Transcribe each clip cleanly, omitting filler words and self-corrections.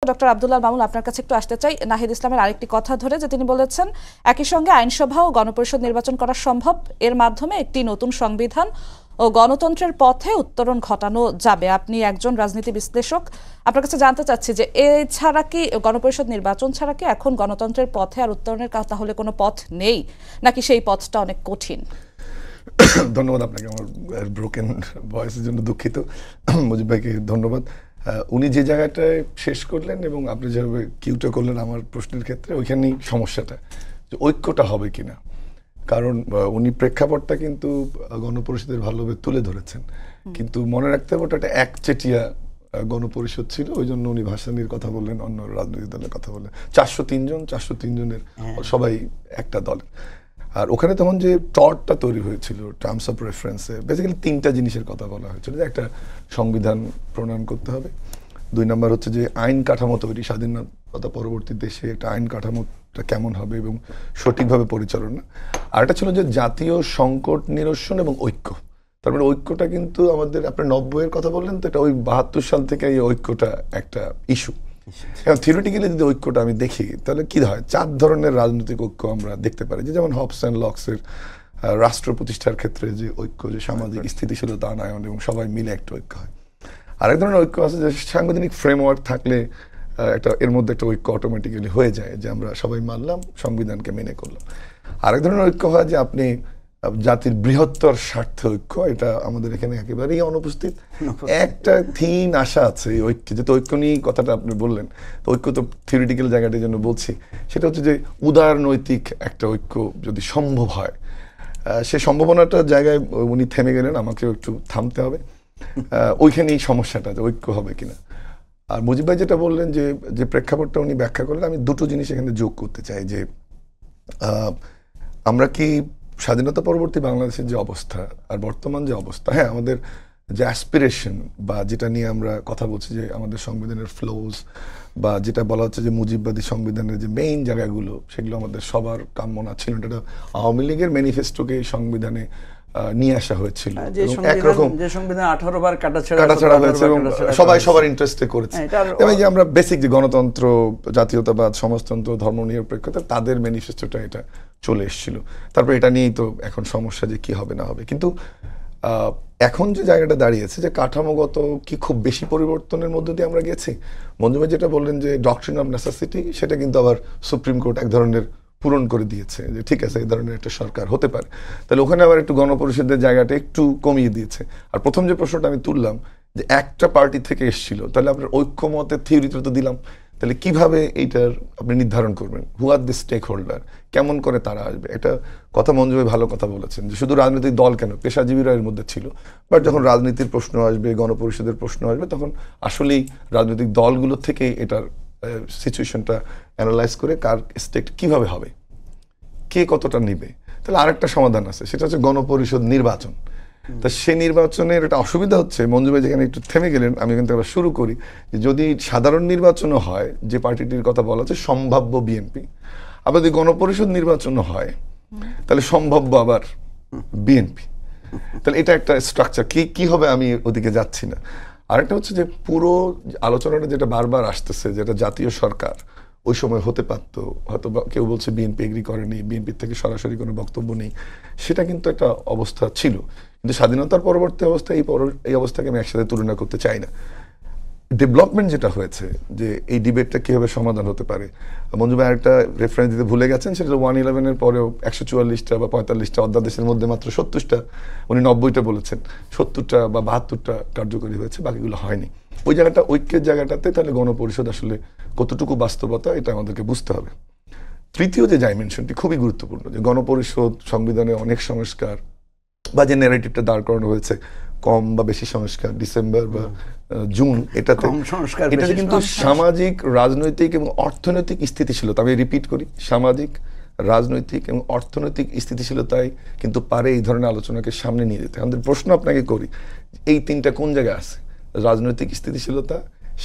Doctor Abdullah Mamun, আপনার কাছে একটু আসতে চাই নাহিদ ইসলামের আরেকটি কথা ধরে, যে তিনি বলেছেন একই সঙ্গে আইনসভা ও গণপরিষদ নির্বাচন করা সম্ভব, এর মাধ্যমে একটি নতুন সংবিধান ও গণতন্ত্রের পথে উত্তরণ ঘটানো যাবে। আপনি একজন রাজনীতি বিশ্লেষক, আপনার কাছে জানতে চাচ্ছি যে এছাড়া কি গণপরিষদ নির্বাচন ছাড়া কি এখন গণতন্ত্রের পথে আর উত্তরণের তাহলে কোনো পথ নেই, নাকি সেই পথটা অনেক কঠিন? ধন্যবাদ আপনাকে, আমার ব্রোকেন ভয়েসের জন্য দুঃখিত। মুজিব ভাইকে ধন্যবাদ। উনি যে জায়গাটায় শেষ করলেন এবং আপনি যেভাবে কিউটা করলেন আমার প্রশ্নের ক্ষেত্রে, ওইখানেই সমস্যাটা, যে ঐক্যটা হবে কিনা। কারণ উনি প্রেক্ষাপটটা কিন্তু গণপরিষদের ভালোভাবে তুলে ধরেছেন, কিন্তু মনে রাখতে হবে ওটা একটা একচেটিয়া গণপরিষদ ছিল, ওই জন্য উনি ভাসানীর কথা বললেন, অন্য রাজনৈতিক দলের কথা বললেন। 403 জনের সবাই একটা দল। আর ওখানে তখন যে টর্চটা তৈরি হয়েছিল টার্মস অফ রেফারেন্সে, বেসিক্যালি 3টা জিনিসের কথা বলা হয়েছিল, যে একটা সংবিধান প্রণয়ন করতে হবে, 2 নম্বর হচ্ছে যে আইন কাঠামো তৈরি, স্বাধীনতা পরবর্তী দেশে একটা আইন কাঠামোটা কেমন হবে এবং সঠিকভাবে পরিচালনা, আর একটা ছিল যে জাতীয় সংকট নিরসন এবং ঐক্য। তার মানে ঐক্যটা কিন্তু আমাদের, আপনার 90-এর কথা বললেন তো, এটা ওই 72 সাল থেকে এই ঐক্যটা একটা ইস্যু। থিওরিটিক্যালি যদি ঐক্যটা আমি দেখি, তাহলে কি হয়, 4 ধরনের রাজনৈতিক ঐক্য আমরা দেখতে পারি, যেমন হবস অ্যান্ড লক্সের রাষ্ট্র প্রতিষ্ঠার ক্ষেত্রে যে ঐক্য, যে সামাজিক স্থিতিশীলতা আনয়ন এবং সবাই মিলে একটা ঐক্য হয়। আরেক ধরনের ঐক্য আছে যে সাংবিধানিক ফ্রেমওয়ার্ক থাকলে একটা এর মধ্যে একটা ঐক্য অটোমেটিক্যালি হয়ে যায়, যে আমরা সবাই মানলাম, সংবিধানকে মেনে করলাম। আরেক ধরনের ঐক্য হয় যে আপনি জাতির বৃহত্তর স্বার্থ ঐক্য, এটা আমাদের এখানে একেবারেই অনুপস্থিত। একটা থিন আশা আছে এই ঐক্য, যেহেতু ঐক্য নিয়ে কথাটা আপনি বললেন, তো ঐক্য তো থিওরিটিক্যাল জায়গাটার জন্য বলছি, সেটা হচ্ছে যে উদার নৈতিক একটা ঐক্য যদি সম্ভব হয়, সে সম্ভাবনাটার জায়গায় উনি থেমে গেলেন, আমাকেও একটু থামতে হবে। ওইখানেই সমস্যাটা, যে ঐক্য হবে কিনা। আর মুজিব ভাই যেটা বললেন, যে প্রেক্ষাপটটা উনি ব্যাখ্যা করলেন, আমি দুটো জিনিস এখানে যোগ করতে চাই। যে আমরা কি স্বাধীনতা পরবর্তী বাংলাদেশের যে অবস্থা আর বর্তমান যে অবস্থা, হ্যাঁ, আমাদের যে অ্যাসপিরেশন বা যেটা নিয়ে আমরা কথা বলছি, যে আমাদের সংবিধানের ফ্লোজ বা যেটা বলা হচ্ছে যে মুজিববাদী সংবিধানের যে মেইন জায়গাগুলো, সেগুলো আমাদের সবার কামনা ছিল। এটা আওয়ামী লীগের ম্যানিফেস্টোকে সংবিধানে নিয়ে আসা হয়েছিল, একরকম যে সংবিধান 18 বার কাটাছাড়া হয়েছে এবং সবাই সবার ইন্টারেস্টে করেছে। এবং যে আমরা বেসিক যে গণতন্ত্র, জাতীয়তাবাদ, সমাজতন্ত্র, ধর্মনিরপেক্ষতা, তাদের ম্যানিফেস্টোটা এটা চলে এসেছিল। তারপর এটা নিয়েই তো এখন সমস্যা, যে কি হবে না হবে। কিন্তু এখন যে জায়গাটা দাঁড়িয়েছে, যে কাঠামোগত কি খুব বেশি পরিবর্তনের মধ্যে দিয়ে আমরা গেছি। মঞ্জুমা যেটা বললেন যে ডক্ট্রিন অফ নেসেসিটি, সেটা কিন্তু আবার সুপ্রিম কোর্ট এক ধরনের পূরণ করে দিয়েছে, যে ঠিক আছে, এই ধরনের একটা সরকার হতে পারে। তাহলে ওখানে আবার একটু গণপরিষদের জায়গাটা একটু কমিয়ে দিয়েছে। আর প্রথম যে প্রশ্নটা আমি তুললাম, যে একটা পার্টি থেকে এসেছিল, তাহলে আপনার ঐক্যমতের থিওরিটা তো দিলাম, তাহলে কিভাবে এইটার আপনি নির্ধারণ করবেন, হু আর দি স্টেক হোল্ডার, কেমন করে তারা আসবে। এটা কথা মঞ্জু ভাই ভালো কথা বলেছেন, যে শুধু রাজনৈতিক দল কেন, পেশাজীবীরা এর মধ্যে ছিল। বাট যখন রাজনীতির প্রশ্ন আসবে, গণপরিষদের প্রশ্ন আসবে, তখন আসলেই রাজনৈতিক দলগুলো থেকে এটার সিচুয়েশনটা অ্যানালাইজ করে কার স্টেক কিভাবে হবে, কে কতটা নিবে। তাহলে আরেকটা সমাধান আছে, সেটা হচ্ছে গণপরিষদ নির্বাচন। তা সে নির্বাচনের একটা অসুবিধা হচ্ছে, মঞ্জু ভাই যেখানে একটু থেমে গেলেন, আমি কিন্তু আবার শুরু করি, যে যদি সাধারণ নির্বাচনও হয়, যে পার্টিটির কথা বলা হচ্ছে সম্ভাব্য বিএনপি, আবার যদি গণপরিষদ নির্বাচনও হয়, তাহলে সম্ভাব্য আবার বিএনপি। তাহলে এটা একটা স্ট্রাকচার, কি হবে আমি ওদিকে যাচ্ছি না। আরেকটা হচ্ছে যে পুরো আলোচনাটা যেটা বারবার আসতেছে, যেটা জাতীয় সরকার ওই সময় হতে পারত, হয়তো কেউ বলছে বিএনপি এগ্রি করেনি, বিএনপির থেকে সরাসরি কোনো বক্তব্য নেই, সেটা কিন্তু একটা অবস্থা ছিল। কিন্তু স্বাধীনতার পরবর্তী অবস্থা, এই অবস্থাকে আমি একসাথে তুলনা করতে চাই না। ডেভেলপমেন্ট যেটা হয়েছে, যে এই ডিবেটটা কীভাবে সমাধান হতে পারে, মঞ্জু ভাই একটা রেফারেন্স দিতে ভুলে গেছেন, সেটা 111-এর পরেও 144টা বা 45টা অধ্যাদেশের মধ্যে মাত্র 70টা, উনি 90টা বলেছেন, 70টা বা 72টা কার্যকরী হয়েছে, বাকিগুলো হয়নি। ওই জায়গাটা, ঐক্যের জায়গাটাতে তাহলে গণপরিষদ আসলে কতটুকু বাস্তবতা, এটা আমাদেরকে বুঝতে হবে। তৃতীয় যে ডাইমেনশনটি খুবই গুরুত্বপূর্ণ, যে গণপরিষদ সংবিধানে অনেক সংস্কার বা যে ন্যারেটিভটা দাঁড় করানো হয়েছে, কম বা বেশি সংস্কার, ডিসেম্বর বা জুন, এটাতে কিন্তু সামাজিক, রাজনৈতিক এবং অর্থনৈতিক স্থিতিশীলতা, আমি রিপিট করি, সামাজিক, রাজনৈতিক এবং অর্থনৈতিক স্থিতিশীলতায় কিন্তু পারে এই ধরনের আলোচনাকে সামনে নিয়ে যেতে। আমাদের প্রশ্ন আপনাকে করি, এই 3টা কোন জায়গায় আছে? রাজনৈতিক স্থিতিশীলতা,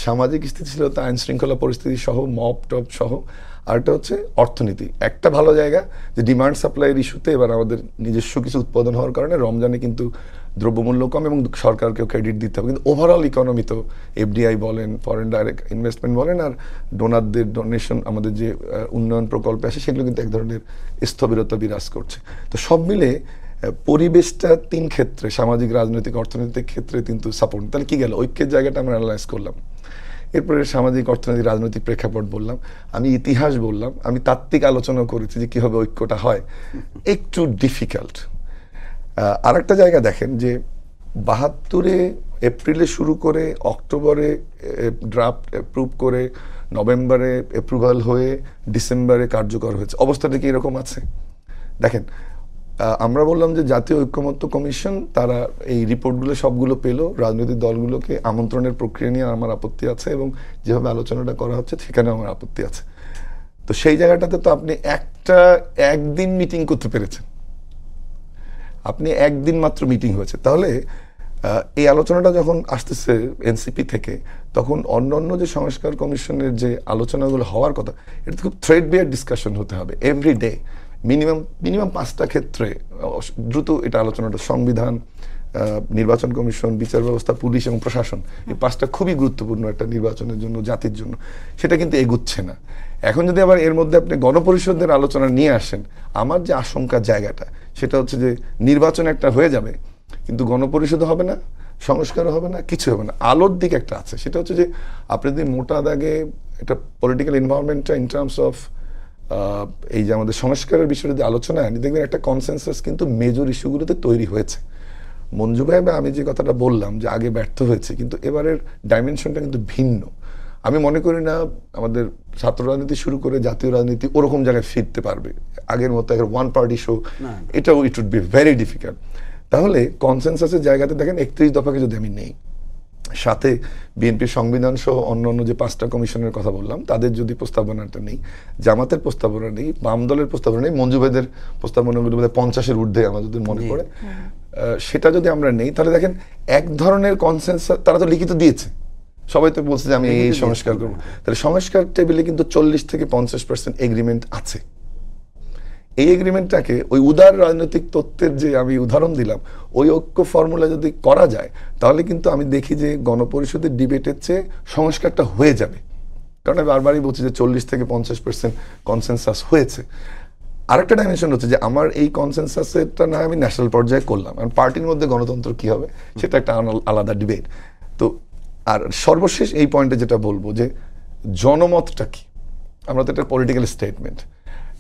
সামাজিক স্থিতিশীলতা, আইন শৃঙ্খলা পরিস্থিতি সহ, মব টপ সহ, আরেকটা হচ্ছে অর্থনীতি। একটা ভালো জায়গা যে ডিমান্ড সাপ্লাইয়ের ইস্যুতে এবার আমাদের নিজস্ব কিছু উৎপাদন হওয়ার কারণে রমজানে কিন্তু দ্রব্যমূল্য কম এবং সরকারকেও ক্রেডিট দিতে হবে, কিন্তু ওভারঅল ইকোনমি তো এফডিআই বলেন, ফরেন ডাইরেক্ট ইনভেস্টমেন্ট বলেন, আর ডোনারদের ডোনেশন, আমাদের যে উন্নয়ন প্রকল্পে আসে সেগুলো কিন্তু এক ধরনের স্থবিরতা বিরাজ করছে। তো সব মিলে পরিবেশটা 3 ক্ষেত্রে, সামাজিক, রাজনৈতিক, অর্থনৈতিক ক্ষেত্রে কিন্তু সাপোর্ট। তাহলে কি গেল? ঐক্যের জায়গাটা আমরা অ্যানালাইজ করলাম, এরপরে সামাজিক, অর্থনৈতিক, রাজনৈতিক প্রেক্ষাপট বললাম, আমি ইতিহাস বললাম, আমি তাত্ত্বিক আলোচনা করেছি যে কীভাবে ঐক্যটা হয়। একটু ডিফিকাল্ট। আর একটা জায়গা দেখেন যে 72-এ এপ্রিলে শুরু করে অক্টোবরে ড্রাফট অ্যাপ্রুভ করে নভেম্বরে অ্যাপ্রুভাল হয়ে ডিসেম্বরে কার্যকর হয়েছে। অবস্থাটা কি এরকম আছে? দেখেন, আমরা বললাম যে জাতীয় ঐক্যমত্য কমিশন তারা এই রিপোর্টগুলো সবগুলো পেল, রাজনৈতিক দলগুলোকে আমন্ত্রণের প্রক্রিয়া নিয়ে আমার আপত্তি আছে এবং যেভাবে আলোচনাটা করা হচ্ছে সেখানে আমার আপত্তি আছে। তো সেই জায়গাটাতে তো আপনি একদিন মিটিং করতে পেরেছেন, আপনি একদিন মাত্র মিটিং হয়েছে। তাহলে এই আলোচনাটা যখন আসতেছে এনসিপি থেকে, তখন অন্যান্য যে সংস্কার কমিশনের যে আলোচনাগুলো হওয়ার কথা, এটা খুব থ্রেড বেয়ার ডিসকাশন হতে হবে এভরি ডে, মিনিমাম 5টা ক্ষেত্রে দ্রুত এটা আলোচনাটা। সংবিধান, নির্বাচন কমিশন, বিচার ব্যবস্থা, পুলিশ এবং প্রশাসন, এই 5টা খুবই গুরুত্বপূর্ণ একটা নির্বাচনের জন্য, জাতির জন্য। সেটা কিন্তু এগুচ্ছে না। এখন যদি আবার এর মধ্যে আপনি গণপরিষদের আলোচনা নিয়ে আসেন, আমার যে আশঙ্কার জায়গাটা সেটা হচ্ছে যে নির্বাচন একটা হয়ে যাবে কিন্তু গণপরিষদও হবে না, সংস্কারও হবে না, কিছু হবে না। আলোর দিক একটা আছে, সেটা হচ্ছে যে আপনি যদি মোটা দাগে একটা পলিটিক্যাল এনভায়রনমেন্টটা ইন টার্মস অফ এই যে আমাদের সংস্কারের বিষয়ে যদি আলোচনা আনি, দেখবেন একটা কনসেনসাস কিন্তু মেজর ইস্যুগুলোতে তৈরি হয়েছে। মঞ্জু ভাই বা আমি যে কথাটা বললাম যে আগে ব্যর্থ হয়েছে, কিন্তু এবারের ডাইমেনশনটা কিন্তু ভিন্ন। আমি মনে করি না আমাদের ছাত্র রাজনীতি শুরু করে জাতীয় রাজনীতি ওরকম জায়গায় ফিরতে পারবে আগের মতো, ওয়ান পার্টি শো, এটাও it would be very difficult. তাহলে কনসেনসাসের জায়গাতে দেখেন 31 দফাকে যদি আমি নেই, সাথে বিএনপির সংবিধান সহ অন্যান্য যে 5টা কমিশনের কথা বললাম তাদের যদি প্রস্তাবনাটা নেই, জামাতের প্রস্তাবনা নেই, বাম দলের প্রস্তাবনা নেই, মঞ্জু ভাইদের প্রস্তাবনাগুলো 50-এর ঊর্ধ্বে আমাদের মনে পড়ে, সেটা যদি আমরা নেই, তাহলে দেখেন এক ধরনের কনসেনসাস তারা তো লিখিত দিয়েছে, সবাই তো বলছে যে আমি এই সংস্কার করবো। তাহলে সংস্কার টেবিলে কিন্তু 40 থেকে 50% এগ্রিমেন্ট আছে। এই এগ্রিমেন্টটাকে ওই উদার রাজনৈতিক তত্ত্বের যে আমি উদাহরণ দিলাম, ওই ঐক্য ফর্মুলা যদি করা যায়, তাহলে কিন্তু আমি দেখি যে গণপরিষদের ডিবেটের চেয়ে সংস্কারটা হয়ে যাবে। কারণ আমি বারবারই বলছি যে 40 থেকে 50% কনসেনসাস হয়েছে। আরেকটা ডাইমেনশন হচ্ছে যে আমার এই কনসেনসাসেরটা না আমি ন্যাশনাল পর্যায়ে করলাম, কারণ পার্টির মধ্যে গণতন্ত্র কি হবে সেটা একটা আলাদা ডিবেট। তো আর সর্বশেষ এই পয়েন্টে যেটা বলবো যে জনমতটা কি, আমরা তো একটা পলিটিক্যাল স্টেটমেন্ট,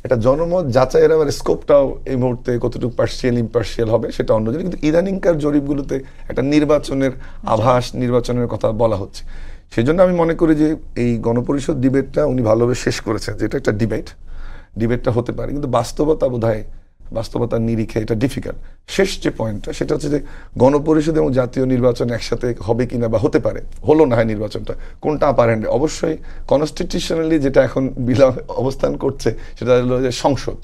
এটা জনমত যাচাইয়ের আবার স্কোপটাও এই মুহূর্তে কতটুকু পার্শিয়াল ইম্পার্শিয়াল হবে সেটা অন্য জিনিস। কিন্তু ইদানিংকার জরিপগুলোতে একটা নির্বাচনের আভাস, নির্বাচনের কথা বলা হচ্ছে। সেই জন্য আমি মনে করি যে এই গণপরিষদ ডিবেটটা উনি ভালোভাবে শেষ করেছেন, যেটা একটা ডিবেটটা হতে পারে, কিন্তু বাস্তবতার নিরিখে এটা ডিফিকাল্ট। শেষ যে পয়েন্টটা সেটা হচ্ছে যে গণপরিষদ এবং জাতীয় নির্বাচন একসাথে হবে কিনা, বা হতে পারে, হলো না হয় নির্বাচনটা, কোনটা পারেন। অবশ্যই কনস্টিটিউশনালি যেটা এখন অবস্থান করছে সেটা হলো যে সংসদ,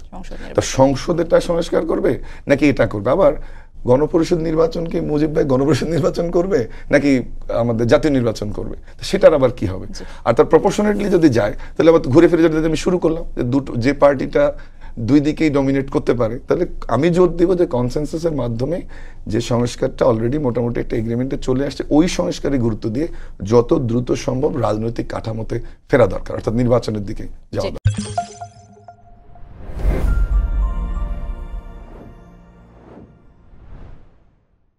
তো সংসদ এটা সংস্কার করবে নাকি এটা করবে। আবার গণপরিষদ নির্বাচনকে মুজিব ভাই গণপরিষদ নির্বাচন করবে নাকি আমাদের জাতীয় নির্বাচন করবে, সেটার আবার কি হবে। আর তার প্রপোর্শনেটলি যদি যায়, তাহলে আবার ঘুরে ফিরে যদি আমি শুরু করলাম যে যে পার্টিটা দুই দিকেই ডমিনেট করতে পারে, তাহলে আমি জোর দিব যে কনসেনসাসের মাধ্যমে যে সংস্কারটা অলরেডি মোটামুটি একটা এগ্রিমেন্টে চলে আসছে, ওই সংস্কারে গুরুত্ব দিয়ে যত দ্রুত সম্ভব রাজনৈতিক কাঠামোতে ফেরা দরকার, অর্থাৎ নির্বাচনের দিকে যাওয়া দরকার।